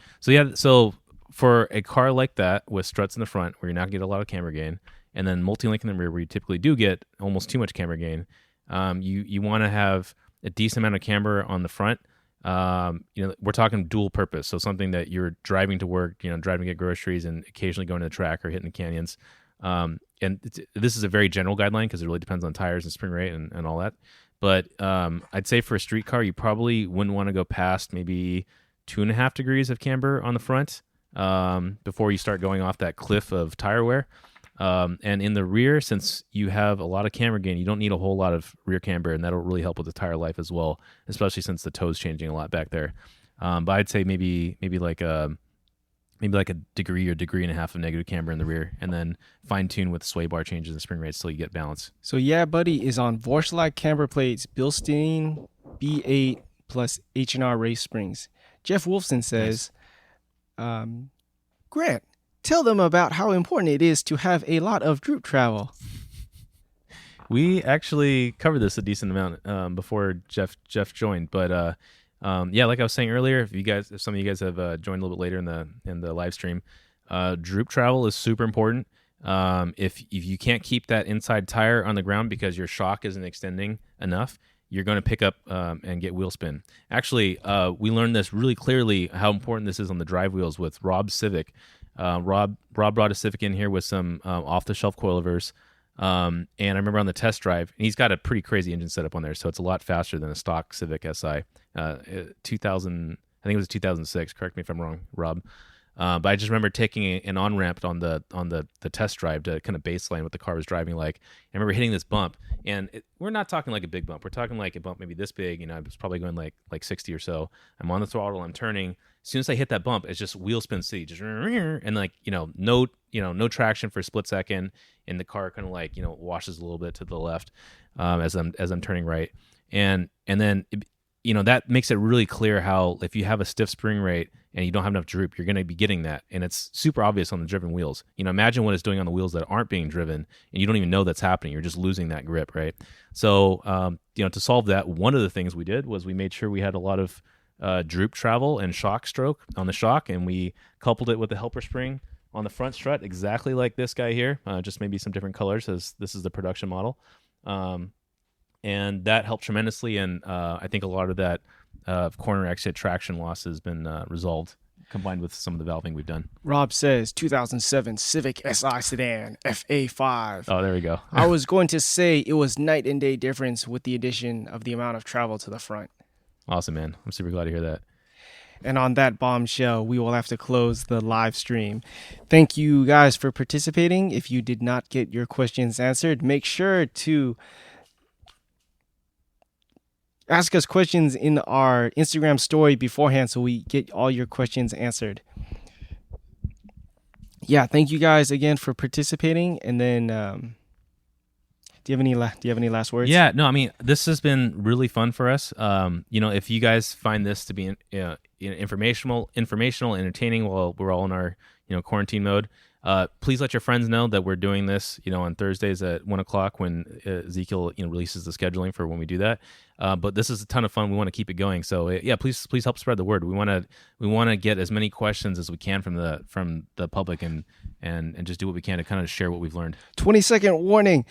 so for a car like that with struts in the front where you're not going to get a lot of camber gain, and then multi-link in the rear where you typically do get almost too much camber gain. You want to have a decent amount of camber on the front. We're talking dual purpose, so something that you're driving to work, driving to get groceries, and occasionally going to the track or hitting the canyons. And this is a very general guideline because it really depends on tires and spring rate and all that. But I'd say for a street car, you probably wouldn't want to go past maybe 2.5 degrees of camber on the front before you start going off that cliff of tire wear. And in the rear, since you have a lot of camber gain, you don't need a whole lot of rear camber, and that'll really help with the tire life as well, especially since the toe's changing a lot back there. But I'd say maybe like a degree or degree and a half of negative camber in the rear, and then fine tune with sway bar changes and spring rates till you get balance. So yeah, buddy is on Vorschlag camber plates, Bilstein B8 plus H&R race springs. Jeff Wolfson says, Grant, tell them about how important it is to have a lot of droop travel. We actually covered this a decent amount before Jeff joined, but like I was saying earlier, if some of you guys have joined a little bit later in the live stream, droop travel is super important. If you can't keep that inside tire on the ground because your shock isn't extending enough, you're going to pick up and get wheel spin. Actually, we learned this really clearly how important this is on the drive wheels with Rob's Civic. Rob brought a Civic in here with some off-the-shelf coilovers, and I remember on the test drive, and he's got a pretty crazy engine setup on there, so it's a lot faster than a stock Civic Si. 2000, I think it was 2006. Correct me if I'm wrong, Rob. But I just remember taking an on-ramp on the test drive to kind of baseline what the car was driving like. I remember hitting this bump, and we're not talking like a big bump. We're talking like a bump maybe this big. I was probably going like 60 or so. I'm on the throttle. I'm turning. As soon as I hit that bump, it's just wheel spin city, just and no traction for a split second, and the car kind of washes a little bit to the left as I'm turning right, and then that makes it really clear how if you have a stiff spring rate and you don't have enough droop, you're going to be getting that, and it's super obvious on the driven wheels. Imagine what it's doing on the wheels that aren't being driven, and you don't even know that's happening. You're just losing that grip, right? So to solve that, one of the things we did was we made sure we had a lot of droop travel and shock stroke on the shock, and we coupled it with the helper spring on the front strut, exactly like this guy here, just maybe some different colors, as this is the production model, and that helped tremendously. And I think a lot of that corner exit traction loss has been resolved, combined with some of the valving we've done. Rob says 2007 Civic Si sedan FA5. Oh, there we go. I was going to say it was night and day difference with the addition of the amount of travel to the front. Awesome, man. I'm super glad to hear that. And on that bombshell, we will have to close the live stream. Thank you guys for participating. If you did not get your questions answered, make sure to ask us questions in our Instagram story beforehand so we get all your questions answered. Yeah, thank you guys again for participating. And then do you have any last words? Yeah, no, I mean, this has been really fun for us. If you guys find this to be informational, entertaining while we're all in our quarantine mode, please let your friends know that we're doing this on Thursdays at 1:00 when Ezekiel releases the scheduling for when we do that. But this is a ton of fun. We want to keep it going. So yeah, please help spread the word. We want to get as many questions as we can from the public and just do what we can to kind of share what we've learned. 20-second warning.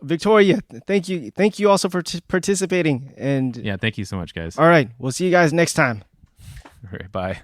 Victoria, thank you also for participating. And yeah, thank you so much, guys. All right, we'll see you guys next time. All right, bye.